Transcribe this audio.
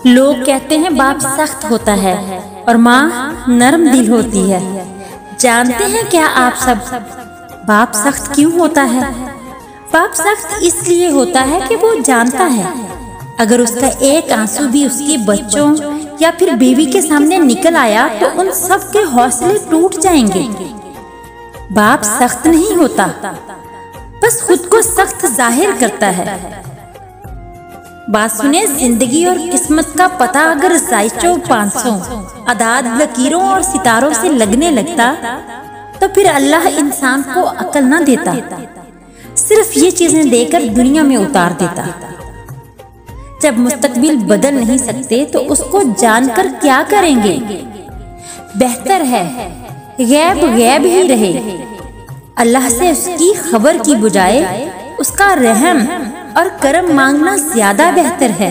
लोग कहते हैं बाप सख्त होता है और माँ नरम दिल होती है। जानते हैं क्या आप सब बाप सख्त क्यों होता है? बाप सख्त इसलिए होता है कि वो जानता है अगर उसका एक आंसू भी उसके बच्चों या फिर बीवी के सामने निकल आया तो उन सब के हौसले टूट जाएंगे। बाप सख्त नहीं होता, बस खुद को सख्त जाहिर करता है। बात सुने, जिंदगी और किस्मत का पता अगर जायचों 500 अदाद लकीरों और सितारों से लगने लगता तो फिर अल्लाह इंसान को अकल ना देता, सिर्फ ये चीजें देकर दुनिया में उतार देता। जब मुस्तकबिल बदल नहीं सकते तो उसको जानकर क्या करेंगे? बेहतर है गैब गैब ही रहे। अल्लाह से उसकी खबर की बजाय उसका रहम और करम मांगना ज्यादा बेहतर है।